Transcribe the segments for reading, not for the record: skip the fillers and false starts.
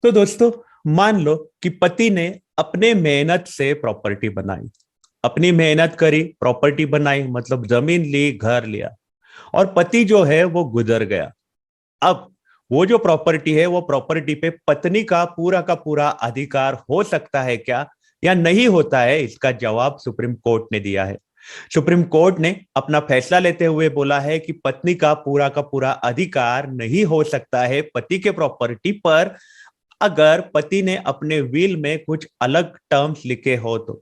तो दोस्तों, मान लो कि पति ने अपने मेहनत से प्रॉपर्टी बनाई, अपनी मेहनत करी, प्रॉपर्टी बनाई, मतलब जमीन ली, घर लिया, और पति जो है वो गुजर गया। अब वो जो प्रॉपर्टी है, वो प्रॉपर्टी पे पत्नी का पूरा अधिकार हो सकता है क्या, या नहीं होता है? इसका जवाब सुप्रीम कोर्ट ने दिया है। सुप्रीम कोर्ट ने अपना फैसला लेते हुए बोला है कि पत्नी का पूरा अधिकार नहीं हो सकता है पति के प्रॉपर्टी पर, अगर पति ने अपने विल में कुछ अलग टर्म्स लिखे हो तो।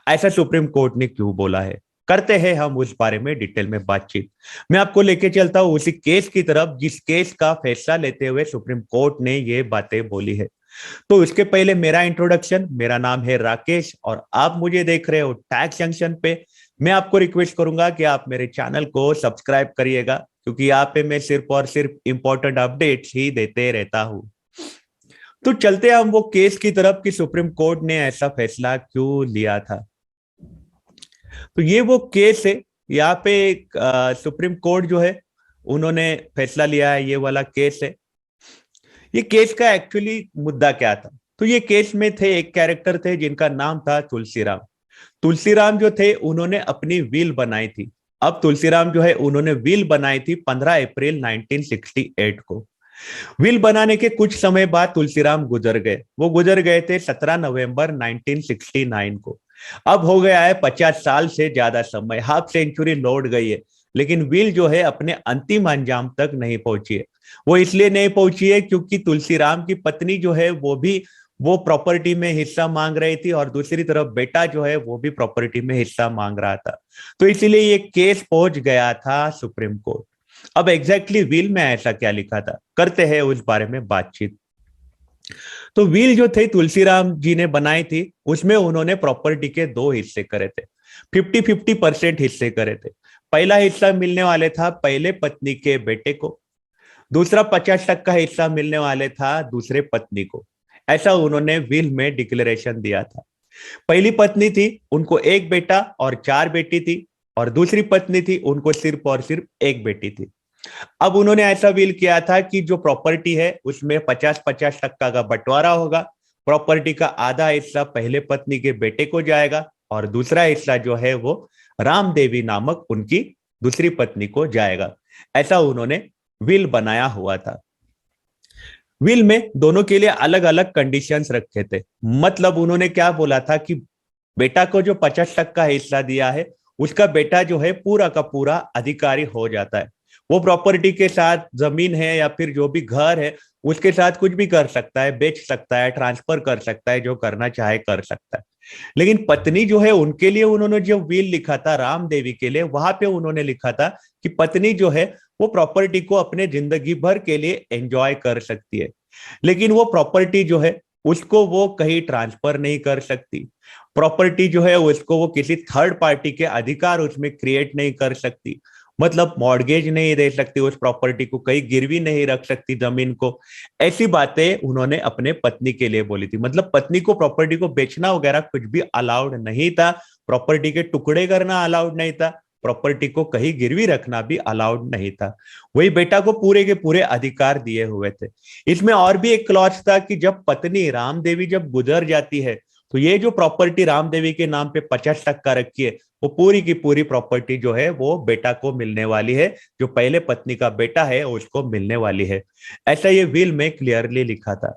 ऐसा सुप्रीम कोर्ट ने क्यों बोला है, करते हैं हम उस बारे में डिटेल में बातचीत। मैं आपको लेके चलता हूं उसी केस की तरफ जिस केस का फैसला लेते हुए सुप्रीम कोर्ट ने ये बातें बोली है। तो इसके पहले मेरा इंट्रोडक्शन, मेरा नाम है राकेश और आप मुझे देख रहे हो टैक्स जंक्शन पे। मैं आपको रिक्वेस्ट करूंगा कि आप मेरे चैनल को सब्सक्राइब करिएगा, क्योंकि यहाँ पे मैं सिर्फ और सिर्फ इंपॉर्टेंट अपडेट्स ही देते रहता हूं। तो चलते हैं हम वो केस की तरफ कि सुप्रीम कोर्ट ने ऐसा फैसला क्यों लिया था। तो ये वो केस है। यहाँ पे एक सुप्रीम कोर्ट जो है उन्होंने फैसला लिया है, ये वाला केस है। ये केस का एक्चुअली मुद्दा क्या था? तो ये केस में थे, एक कैरेक्टर थे जिनका नाम था तुलसीराम। तुलसीराम जो थे उन्होंने अपनी विल बनाई थी। अब तुलसीराम जो है उन्होंने विल बनाई थी 15 अप्रैल 1968 को। विल बनाने के कुछ समय बाद तुलसीराम गुजर गए। वो गुजर गए थे 17 नवंबर 1969 को। अब हो गया है 50 साल से ज्यादा समय, हाफ सेंचुरी लौट गई है, लेकिन विल जो है अपने अंतिम अंजाम तक नहीं पहुंची है। वो इसलिए नहीं पहुंची है क्योंकि तुलसीराम की पत्नी जो है वो भी वो प्रॉपर्टी में हिस्सा मांग रही थी, और दूसरी तरफ बेटा जो है वो भी प्रॉपर्टी में हिस्सा मांग रहा था। तो इसीलिए ये केस पहुंच गया था सुप्रीम कोर्ट। अब एग्जैक्टली विल में ऐसा क्या लिखा था, करते हैं उस बारे में बातचीत। तो विल जो थे तुलसीराम जी ने बनाई थी, उसमें उन्होंने प्रॉपर्टी के दो हिस्से करे थे। 50-50% हिस्से करे थे। पहला हिस्सा मिलने वाले था पहले पत्नी के बेटे को, दूसरा 50% हिस्सा मिलने वाले था दूसरे पत्नी को। ऐसा उन्होंने विल में डिक्लेरेशन दिया था। पहली पत्नी थी, उनको एक बेटा और चार बेटी थी, और दूसरी पत्नी थी, उनको सिर्फ और सिर्फ एक बेटी थी। अब उन्होंने ऐसा विल किया था कि जो प्रॉपर्टी है उसमें 50-50% का बंटवारा होगा। प्रॉपर्टी का आधा हिस्सा पहले पत्नी के बेटे को जाएगा, और दूसरा हिस्सा जो है वो राम देवी नामक उनकी दूसरी पत्नी को जाएगा। ऐसा उन्होंने विल बनाया हुआ था। विल में दोनों के लिए अलग अलग कंडीशंस रखे थे। मतलब उन्होंने क्या बोला था कि बेटा को जो 50% हिस्सा दिया है, उसका बेटा जो है पूरा का पूरा अधिकारी हो जाता है। वो प्रॉपर्टी के साथ जमीन है या फिर जो भी घर है उसके साथ कुछ भी कर सकता है, बेच सकता है, ट्रांसफर कर सकता है, जो करना चाहे कर सकता है। लेकिन पत्नी जो है उनके लिए उन्होंने जो विल लिखा था राम देवी के लिए, वहां पे उन्होंने लिखा था कि पत्नी जो है वो प्रॉपर्टी को अपने जिंदगी भर के लिए एंजॉय कर सकती है, लेकिन वो प्रॉपर्टी जो है उसको वो कहीं ट्रांसफर नहीं कर सकती। प्रॉपर्टी जो है उसको वो किसी थर्ड पार्टी के अधिकार उसमें क्रिएट नहीं कर सकती। मतलब मॉर्गेज नहीं दे सकती उस प्रॉपर्टी को, कहीं गिरवी नहीं रख सकती जमीन को। ऐसी बातें उन्होंने अपने पत्नी के लिए बोली थी। मतलब पत्नी को प्रॉपर्टी को बेचना वगैरह कुछ भी अलाउड नहीं था, प्रॉपर्टी के टुकड़े करना अलाउड नहीं था, प्रॉपर्टी को कहीं गिरवी रखना भी अलाउड नहीं था। वही बेटा को पूरे के पूरे अधिकार दिए हुए थे। इसमें और भी एक क्लॉज था कि जब पत्नी राम देवी जब गुजर जाती है, तो ये जो प्रॉपर्टी राम देवी के नाम पे 50% रखी है, वो पूरी की पूरी प्रॉपर्टी जो है वो बेटा को मिलने वाली है, जो पहले पत्नी का बेटा है उसको मिलने वाली है। ऐसा ये विल में क्लियरली लिखा था।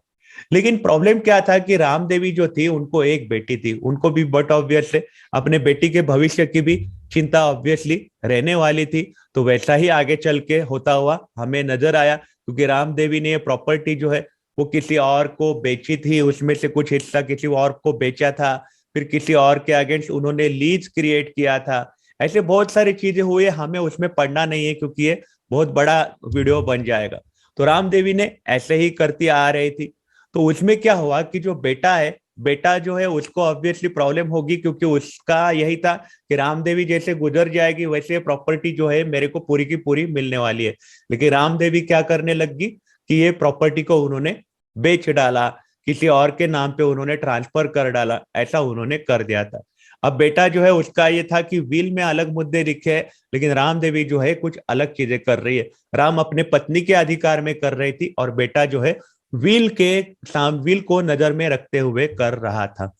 लेकिन प्रॉब्लम क्या था कि राम देवी जो थी उनको एक बेटी थी, उनको भी बट ऑब्वियस है अपने बेटी के भविष्य की भी चिंता ऑब्वियसली रहने वाली थी। तो वैसा ही आगे चल के होता हुआ हमें नजर आया, क्योंकि राम देवी ने ये प्रॉपर्टी जो है वो किसी और को बेची थी, उसमें से कुछ हिस्सा किसी और को बेचा था, फिर किसी और के अगेंस्ट उन्होंने लीज क्रिएट किया था। ऐसे बहुत सारी चीजें हुई, हमें उसमें पढ़ना नहीं है क्योंकि ये बहुत बड़ा वीडियो बन जाएगा। तो राम देवी ने ऐसे ही करती आ रही थी। तो उसमें क्या हुआ कि जो बेटा है, बेटा जो है उसको ऑब्वियसली प्रॉब्लम होगी, क्योंकि उसका यही था कि राम देवी जैसे गुजर जाएगी वैसे प्रॉपर्टी जो है मेरे को पूरी की पूरी मिलने वाली है। लेकिन राम देवी क्या करने लगी कि ये प्रॉपर्टी को उन्होंने बेच डाला, किसी और के नाम पे उन्होंने ट्रांसफर कर डाला, ऐसा उन्होंने कर दिया था। अब बेटा जो है उसका ये था कि विल में अलग मुद्दे लिखे हैं, लेकिन राम देवी जो है कुछ अलग चीजें कर रही है। राम अपने पत्नी के अधिकार में कर रही थी, और बेटा जो है व्हील को नजर में रखते हुए कर रहा था।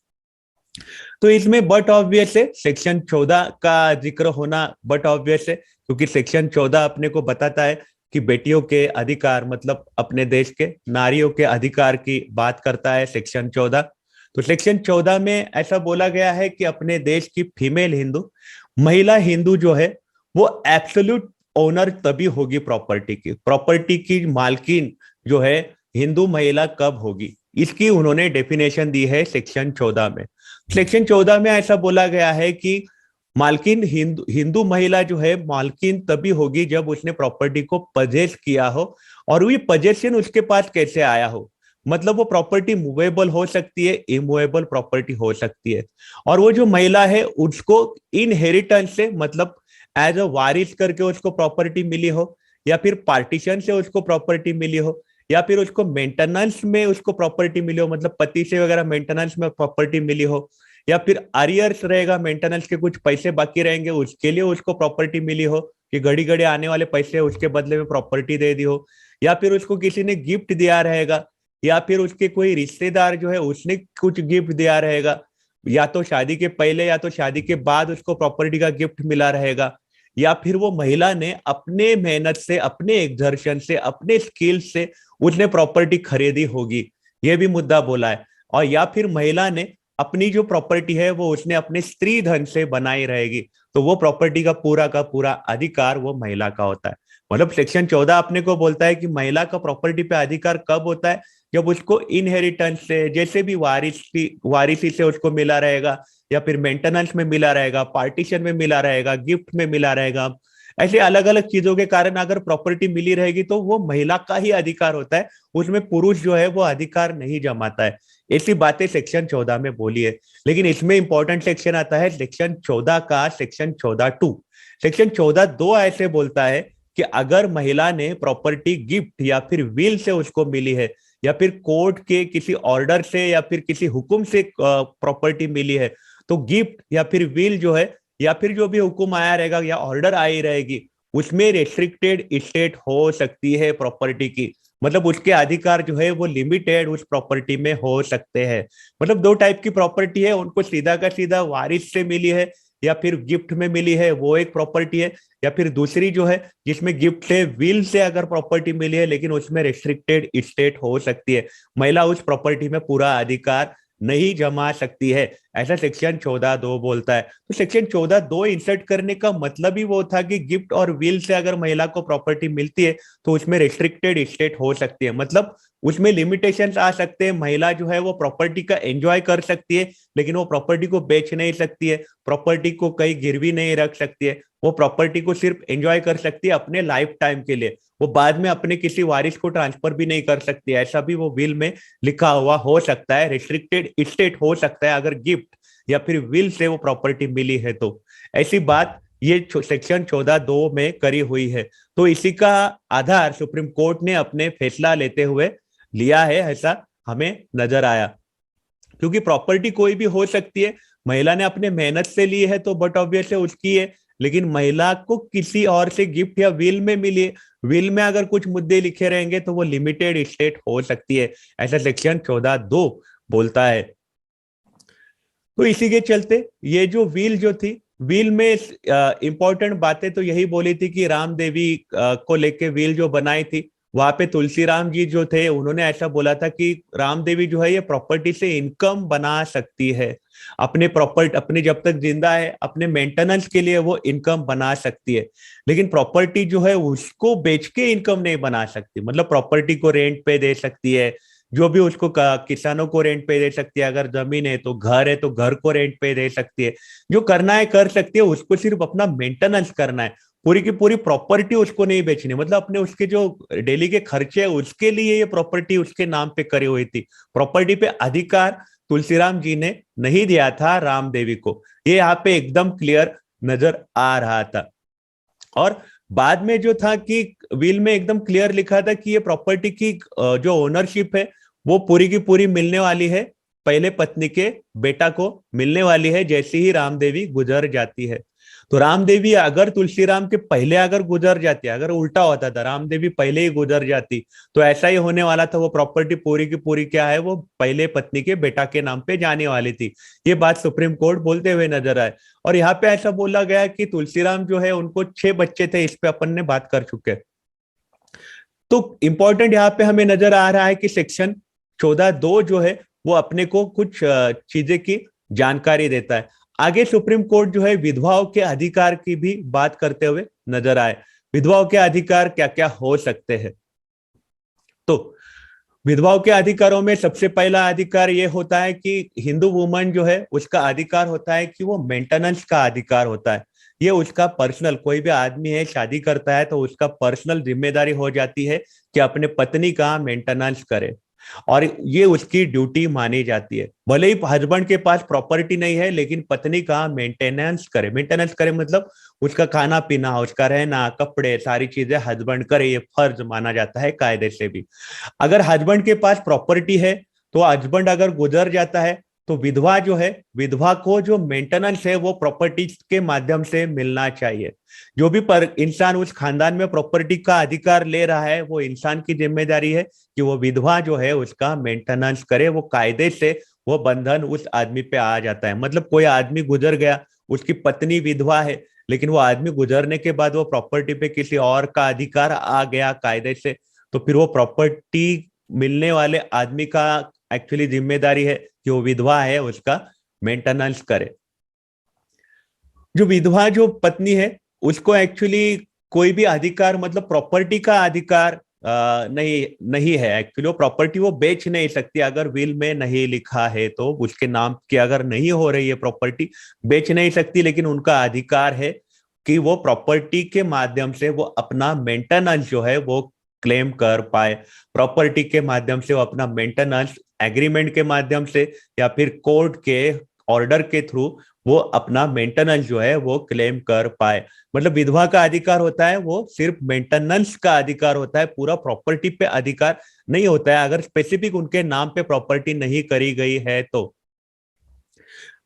तो इसमें बट ऑब्वियस है सेक्शन 14 का जिक्र होना बट ऑब्वियस है, क्योंकि सेक्शन 14 अपने को बताता है कि बेटियों के अधिकार, मतलब अपने देश के नारियों के अधिकार की बात करता है सेक्शन 14। तो सेक्शन 14 में ऐसा बोला गया है कि अपने देश की फीमेल हिंदू, महिला हिंदू जो है वो एब्सोल्यूट ओनर तभी होगी प्रॉपर्टी की मालकिन जो है हिंदू महिला कब होगी, इसकी उन्होंने डेफिनेशन दी है सेक्शन 14 में। सेक्शन 14 में ऐसा बोला गया है कि मालकिन हिंदू महिला जो है मालकिन तभी होगी जब उसने प्रॉपर्टी को पजेस किया हो, और वो पजेशन उसके पास कैसे आया हो, मतलब वो प्रॉपर्टी मूवेबल हो सकती है, इमूवेबल प्रॉपर्टी हो सकती है, और वो जो महिला है उसको इनहेरिटेंस से, मतलब एज अ वारिस करके उसको प्रॉपर्टी मिली हो, या फिर पार्टीशन से उसको प्रॉपर्टी मिली हो, या फिर उसको मेंटेनेंस में उसको प्रॉपर्टी मिली हो, मतलब पति से वगैरह मेंटेनेंस में प्रॉपर्टी मिली हो, या फिर अरियर्स रहेगा, मेंटेनेंस के कुछ पैसे बाकी रहेंगे उसके लिए उसको प्रॉपर्टी मिली हो, कि घड़ी घड़ी आने वाले पैसे उसके बदले में प्रॉपर्टी दे दी हो, या फिर उसको किसी ने गिफ्ट दिया रहेगा, या फिर उसके कोई रिश्तेदार जो है उसने कुछ गिफ्ट दिया रहेगा, या तो शादी के पहले या तो शादी के बाद उसको प्रॉपर्टी का गिफ्ट मिला रहेगा, या फिर वो महिला ने अपने मेहनत से, अपने एक्सर्शन से, अपने स्किल से उसने प्रॉपर्टी खरीदी होगी, ये भी मुद्दा बोला है। और या फिर महिला ने अपनी जो प्रॉपर्टी है वो उसने अपने स्त्री धन से बनाई रहेगी, तो वो प्रॉपर्टी का पूरा अधिकार वो महिला का होता है। मतलब सेक्शन 14 अपने को बोलता है कि महिला का प्रॉपर्टी पे अधिकार कब होता है, जब उसको इनहेरिटेंस से, जैसे भी वारिसी से उसको मिला रहेगा, या फिर मेंटेनेंस में मिला रहेगा, पार्टीशन में मिला रहेगा, गिफ्ट में मिला रहेगा, ऐसे अलग अलग चीजों के कारण अगर प्रॉपर्टी मिली रहेगी तो वो महिला का ही अधिकार होता है, उसमें पुरुष जो है वो अधिकार नहीं जमाता है। ऐसी बातें सेक्शन 14 में बोली है। लेकिन इसमें इंपॉर्टेंट सेक्शन आता है सेक्शन 14 का, सेक्शन 14(2). सेक्शन 14(2) ऐसे बोलता है कि अगर महिला ने प्रॉपर्टी गिफ्ट या फिर विल से उसको मिली है, या फिर कोर्ट के किसी ऑर्डर से या फिर किसी हुक्म से प्रॉपर्टी मिली है, तो गिफ्ट या फिर विल जो है, या फिर जो भी हुक्म आया रहेगा या ऑर्डर आई रहेगी, उसमें रेस्ट्रिक्टेड स्टेट हो सकती है प्रॉपर्टी की, मतलब उसके अधिकार जो है वो लिमिटेड उस प्रॉपर्टी में हो सकते हैं। मतलब दो टाइप की प्रॉपर्टी है, उनको सीधा का सीधा वारिस से मिली है या फिर गिफ्ट में मिली है, वो एक प्रॉपर्टी है, या फिर दूसरी जो है जिसमें गिफ्ट से, विल से अगर प्रॉपर्टी मिली है लेकिन उसमें रेस्ट्रिक्टेड स्टेट हो सकती है, महिला उस प्रॉपर्टी में पूरा अधिकार नहीं जमा सकती है, ऐसा सेक्शन 14(2) बोलता है। तो सेक्शन 14(2) इंसर्ट करने का मतलब ही वो था कि गिफ्ट और विल से अगर महिला को प्रॉपर्टी मिलती है तो उसमें रेस्ट्रिक्टेड स्टेट हो सकती है, मतलब उसमें लिमिटेशंस आ सकते हैं, महिला जो है वो प्रॉपर्टी का एंजॉय कर सकती है लेकिन वो प्रॉपर्टी को बेच नहीं सकती है, प्रॉपर्टी को कहीं गिरवी नहीं रख सकती है, वो प्रॉपर्टी को सिर्फ एंजॉय कर सकती है अपने लाइफ टाइम के लिए, वो बाद में अपने किसी वारिस को ट्रांसफर भी नहीं कर सकती है, ऐसा भी वो विल में लिखा हुआ हो सकता है, रेस्ट्रिक्टेड स्टेट हो सकता है अगर गिफ्ट या फिर विल से वो प्रॉपर्टी मिली है तो। ऐसी बात ये सेक्शन 14(2) में करी हुई है। तो इसी का आधार सुप्रीम कोर्ट ने अपने फैसला लेते हुए लिया है, ऐसा हमें नजर आया, क्योंकि प्रॉपर्टी कोई भी हो सकती है, महिला ने अपने मेहनत से ली है तो बट ऑब्वियस है उसकी है, लेकिन महिला को किसी और से गिफ्ट या विल में मिली है, विल में अगर कुछ मुद्दे लिखे रहेंगे तो वो लिमिटेड स्टेट हो सकती है, ऐसा सेक्शन 14(2) बोलता है। तो इसी के चलते ये जो विल जो थी, विल में इंपॉर्टेंट बातें तो यही बोली थी कि राम देवी को लेके विल जो बनाई थी, वहां पे तुलसीराम जी जो थे उन्होंने ऐसा बोला था कि राम देवी जो है ये प्रॉपर्टी से इनकम बना सकती है, अपने प्रॉपर्टी, अपने जब तक जिंदा है अपने मेंटेनेंस के लिए वो इनकम बना सकती है, लेकिन प्रॉपर्टी जो है उसको बेच के इनकम नहीं बना सकती, मतलब प्रॉपर्टी को रेंट पे दे सकती है, जो भी उसको किसानों को रेंट पे दे सकती है, अगर जमीन है तो घर को रेंट पे दे सकती है, जो करना है कर सकती है, उसको सिर्फ अपना मेंटेनेंस करना है, पूरी की पूरी प्रॉपर्टी उसको नहीं बेचनी, मतलब अपने उसके जो डेली के खर्चे है उसके लिए ये प्रॉपर्टी उसके नाम पे करी हुई थी, प्रॉपर्टी पे अधिकार तुलसीराम जी ने नहीं दिया था राम देवी को, ये यहाँ पे एकदम क्लियर नजर आ रहा था। और बाद में जो था कि विल में एकदम क्लियर लिखा था कि ये प्रॉपर्टी की जो ओनरशिप है वो पूरी की पूरी मिलने वाली है पहले पत्नी के बेटा को मिलने वाली है जैसे ही रामदेवी गुजर जाती है। तो राम देवी अगर तुलसीराम के पहले अगर गुजर जाती, अगर उल्टा होता था, राम देवी पहले ही गुजर जाती, तो ऐसा ही होने वाला था, वो प्रॉपर्टी पूरी की पूरी क्या है, वो पहले पत्नी के बेटा के नाम पे जाने वाली थी। ये बात सुप्रीम कोर्ट बोलते हुए नजर आए। और यहाँ पे ऐसा बोला गया कि तुलसीराम जो है उनको 6 बच्चे थे, इस पे अपन ने बात कर चुके। तो इंपॉर्टेंट यहाँ पे हमें नजर आ रहा है कि सेक्शन 14(2) जो है वो अपने को कुछ चीजें की जानकारी देता है। आगे सुप्रीम कोर्ट जो है विधवाओं के अधिकार की भी बात करते हुए नजर आए। विधवाओं के अधिकार क्या क्या हो सकते हैं? तो विधवाओं के अधिकारों में सबसे पहला अधिकार ये होता है कि हिंदू वुमन जो है उसका अधिकार होता है कि वो मेंटेनेंस का अधिकार होता है। ये उसका पर्सनल, कोई भी आदमी है शादी करता है तो उसका पर्सनल जिम्मेदारी हो जाती है कि अपने पत्नी का मेंटेनेंस करे, और ये उसकी ड्यूटी मानी जाती है। भले ही हस्बैंड के पास प्रॉपर्टी नहीं है लेकिन पत्नी का मेंटेनेंस करे। मेंटेनेंस करे मतलब उसका खाना पीना, उसका रहना, कपड़े, सारी चीजें हस्बैंड करे, ये फर्ज माना जाता है कायदे से भी। अगर हस्बैंड के पास प्रॉपर्टी है तो हस्बैंड अगर गुजर जाता है तो विधवा जो है, विधवा को जो मेंटेनेंस है वो प्रॉपर्टी के माध्यम से मिलना चाहिए। जो भी पर इंसान उस खानदान में प्रॉपर्टी का अधिकार ले रहा है वो इंसान की जिम्मेदारी है कि वो विधवा जो है उसका मेंटेनेंस करे। वो कायदे से वो बंधन उस आदमी पे आ जाता है। मतलब कोई आदमी गुजर गया, उसकी पत्नी विधवा है, लेकिन वो आदमी गुजरने के बाद वो प्रॉपर्टी पे किसी और का अधिकार आ गया कायदे से, तो फिर वो प्रॉपर्टी मिलने वाले आदमी का एक्चुअली जिम्मेदारी है कि वो विधवा है उसका मेंटेनेंस करे। जो विधवा जो पत्नी है उसको एक्चुअली कोई भी अधिकार, मतलब प्रॉपर्टी का अधिकार नहीं नहीं है। एक्चुअली वो प्रॉपर्टी वो बेच नहीं सकती, अगर विल में नहीं लिखा है तो उसके नाम की अगर नहीं हो रही है प्रॉपर्टी, बेच नहीं सकती। लेकिन उनका अधिकार है कि वो प्रॉपर्टी के माध्यम से वो अपना मेंटेनेंस जो है वो क्लेम कर पाए। प्रॉपर्टी के माध्यम से वो अपना मेंटेनेंस एग्रीमेंट के माध्यम से या फिर कोर्ट के ऑर्डर के थ्रू वो अपना मेंटेनेंस जो है वो क्लेम कर पाए। मतलब विधवा का अधिकार होता है वो सिर्फ मेंटेनेंस का अधिकार होता है, पूरा प्रॉपर्टी पे अधिकार नहीं होता है अगर स्पेसिफिक उनके नाम पे प्रॉपर्टी नहीं करी गई है तो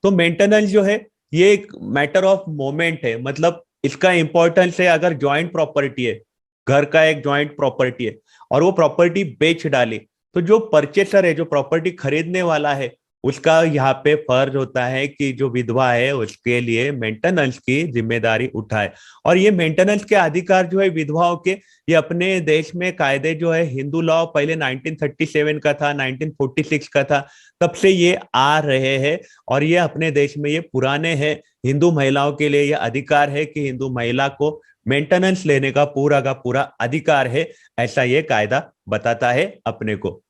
मेंटेनेंस जो है ये एक मैटर ऑफ मोमेंट है। मतलब इसका इंपॉर्टेंस है, अगर जॉइंट प्रॉपर्टी है, घर का एक जॉइंट प्रॉपर्टी है और वो प्रॉपर्टी बेच डाली, तो जो परचेसर है, जो प्रॉपर्टी खरीदने वाला है, उसका यहाँ पे फर्ज होता है कि जो विधवा है उसके लिए मेंटेनेंस की जिम्मेदारी उठाए। और ये मेंटेनेंस के अधिकार जो है विधवाओं के, ये अपने देश में कायदे जो है हिंदू लॉ पहले 1937 का था, 1946 का था, तब से ये आ रहे हैं और ये अपने देश में ये पुराने हैं। हिंदू महिलाओं के लिए ये अधिकार है कि हिंदू महिला को मेंटेनेंस लेने का पूरा अधिकार है, ऐसा ये कायदा बताता है अपने को।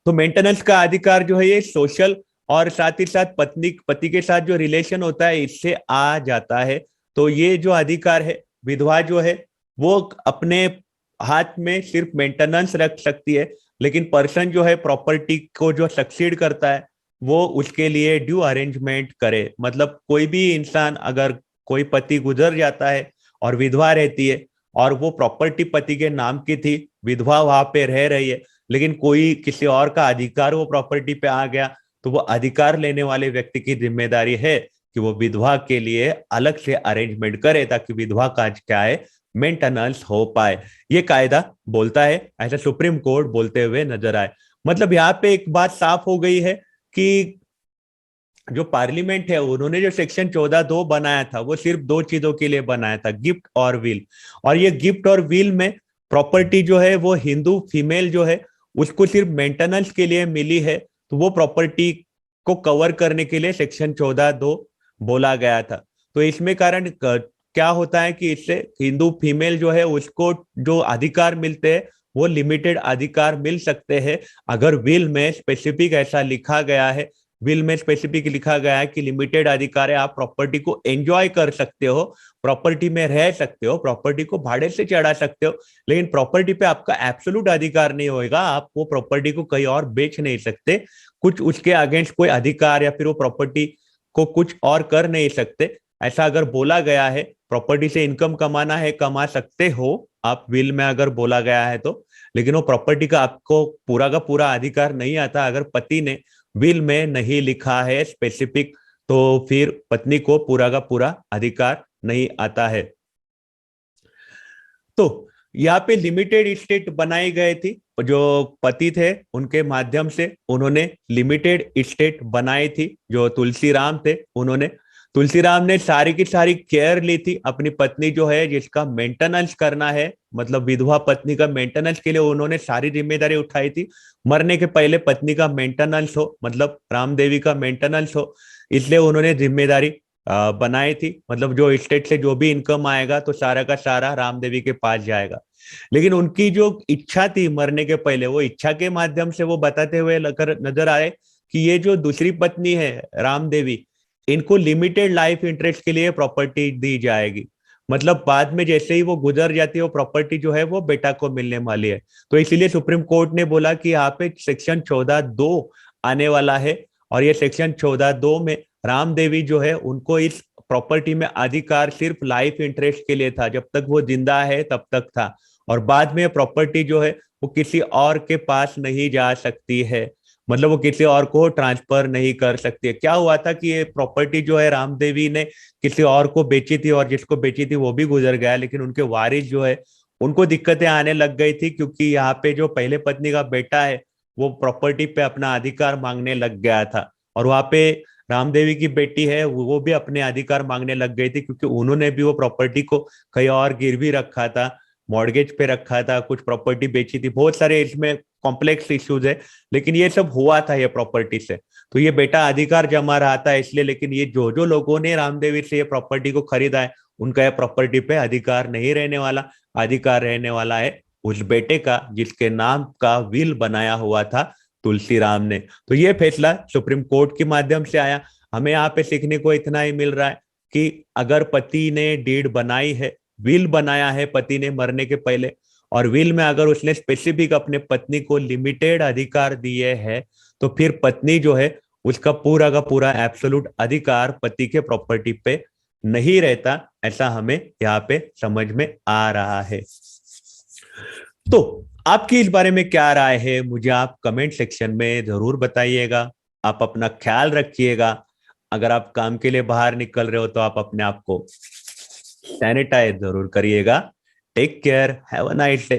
तो मेंटेनेंस का अधिकार जो है ये सोशल और साथ ही साथ पत्नी पति के साथ जो रिलेशन होता है इससे आ जाता है। तो ये जो अधिकार है, विधवा जो है वो अपने हाथ में सिर्फ मेंटेनेंस रख सकती है, लेकिन पर्सन जो है प्रॉपर्टी को जो सक्सीड करता है वो उसके लिए ड्यू अरेंजमेंट करे। मतलब कोई भी इंसान, अगर कोई पति गुजर जाता है और विधवा रहती है और वो प्रॉपर्टी पति के नाम की थी, विधवा वहां पे रह रही है, लेकिन कोई किसी और का अधिकार वो प्रॉपर्टी पे आ गया, तो वो अधिकार लेने वाले व्यक्ति की जिम्मेदारी है कि वो विधवा के लिए अलग से अरेंजमेंट करे ताकि विधवा का क्या है, मेंटेनेंस हो पाए। ये कायदा बोलता है, ऐसा सुप्रीम कोर्ट बोलते हुए नजर आए। मतलब यहाँ पे एक बात साफ हो गई है कि जो पार्लियामेंट है उन्होंने जो सेक्शन 14(2) बनाया था वो सिर्फ 2 चीजों के लिए बनाया था, गिफ्ट और विल। और ये गिफ्ट और विल में प्रॉपर्टी जो है वो हिंदू फीमेल जो है उसको सिर्फ मेंटेनेंस के लिए मिली है, तो वो प्रॉपर्टी को कवर करने के लिए सेक्शन 14(2) बोला गया था। तो इसमें कारण क्या होता है कि इससे हिंदू फीमेल जो है उसको जो अधिकार मिलते हैं वो लिमिटेड अधिकार मिल सकते हैं अगर विल में स्पेसिफिक ऐसा लिखा गया है। विल में स्पेसिफिक लिखा गया है कि लिमिटेड अधिकार है, आप प्रॉपर्टी को एंजॉय कर सकते हो, प्रॉपर्टी में रह सकते हो, प्रॉपर्टी को भाड़े से चढ़ा सकते हो, लेकिन प्रॉपर्टी पे आपका एब्सोल्यूट अधिकार नहीं होगा। आप वो प्रॉपर्टी को कहीं और बेच नहीं सकते, कुछ उसके अगेंस्ट कोई अधिकार या फिर वो प्रॉपर्टी को कुछ और कर नहीं सकते। ऐसा अगर बोला गया है, प्रॉपर्टी से इनकम कमाना है, कमा सकते हो आप, विल में अगर बोला गया है तो, लेकिन वो प्रॉपर्टी का आपको पूरा का पूरा अधिकार नहीं आता अगर पति ने विल में नहीं लिखा है स्पेसिफिक तो फिर पत्नी को पूरा का पूरा अधिकार नहीं आता है। तो यहाँ पे लिमिटेड स्टेट बनाई गई थी, जो पति थे उनके माध्यम से उन्होंने लिमिटेड स्टेट बनाई थी। जो तुलसीराम थे, उन्होंने तुलसीराम ने सारी की सारी केयर ली थी अपनी पत्नी जो है, जिसका मेंटेनेंस करना है, मतलब विधवा पत्नी का मेंटेनेंस के लिए उन्होंने सारी जिम्मेदारी उठाई थी। मरने के पहले पत्नी का मेंटेनेंस हो, मतलब राम देवी का मेंटेनेंस हो, इसलिए उन्होंने जिम्मेदारी बनाई थी। मतलब जो स्टेट से जो भी इनकम आएगा तो सारा का सारा राम देवी के पास जाएगा। लेकिन उनकी जो इच्छा थी मरने के पहले, वो इच्छा के माध्यम से वो बताते हुए नजर आए कि ये जो दूसरी पत्नी है राम देवी, इनको लिमिटेड लाइफ इंटरेस्ट के लिए प्रॉपर्टी दी जाएगी। मतलब बाद में जैसे ही वो गुजर जाती है, वो प्रॉपर्टी जो है वो बेटा को मिलने वाली है। तो इसीलिए सुप्रीम कोर्ट ने बोला कि यहाँ पे सेक्शन 14(2) आने वाला है, और ये सेक्शन 14(2) में राम देवी जो है उनको इस प्रॉपर्टी में अधिकार सिर्फ लाइफ इंटरेस्ट के लिए था, जब तक वो जिंदा है तब तक था। और बाद में प्रॉपर्टी जो है वो किसी और के पास नहीं जा सकती है, मतलब वो किसी और को ट्रांसफर नहीं कर सकती है। क्या हुआ था कि ये प्रॉपर्टी जो है राम देवी ने किसी और को बेची थी, और जिसको बेची थी वो भी गुजर गया, लेकिन उनके वारिस जो है उनको दिक्कतें आने लग गई थी, क्योंकि यहाँ पे जो पहले पत्नी का बेटा है वो प्रॉपर्टी पे अपना अधिकार मांगने लग गया था। और वहां पे रामदेवी की बेटी है वो भी अपने अधिकार मांगने लग गई थी, क्योंकि उन्होंने भी वो प्रॉपर्टी को कहीं और गिरवी रखा था, मॉर्गेज पे रखा था, कुछ प्रॉपर्टी बेची थी। बहुत सारे इसमें कॉम्प्लेक्स इश्यूज है, लेकिन ये सब हुआ था ये प्रॉपर्टी से। तो ये बेटा अधिकार जमा रहा था इसलिए, लेकिन ये जो जो लोगों ने रामदेवी से ये प्रॉपर्टी को खरीदा है, उनका ये प्रॉपर्टी पे अधिकार नहीं रहने वाला। अधिकार रहने वाला है उस बेटे का जिसके नाम का विल बनाया हुआ था तुलसीराम ने। तो ये फैसला सुप्रीम कोर्ट के माध्यम से आया। हमें यहाँ पे सीखने को इतना ही मिल रहा है कि अगर पति ने डीड बनाई है, विल बनाया है पति ने मरने के पहले, और विल में अगर उसने स्पेसिफिक अपने पत्नी को लिमिटेड अधिकार दिए हैं, तो फिर पत्नी जो है उसका पूरा का पूरा एब्सोल्यूट अधिकार पति के प्रॉपर्टी पे नहीं रहता। ऐसा हमें यहाँ पे समझ में आ रहा है। तो आपकी इस बारे में क्या राय है, मुझे आप कमेंट सेक्शन में जरूर बताइएगा। आप अपना ख्याल रखिएगा। अगर आप काम के लिए बाहर निकल रहे हो तो आप अपने आप को सैनिटाइज जरूर करिएगा। Take care, have a nice day.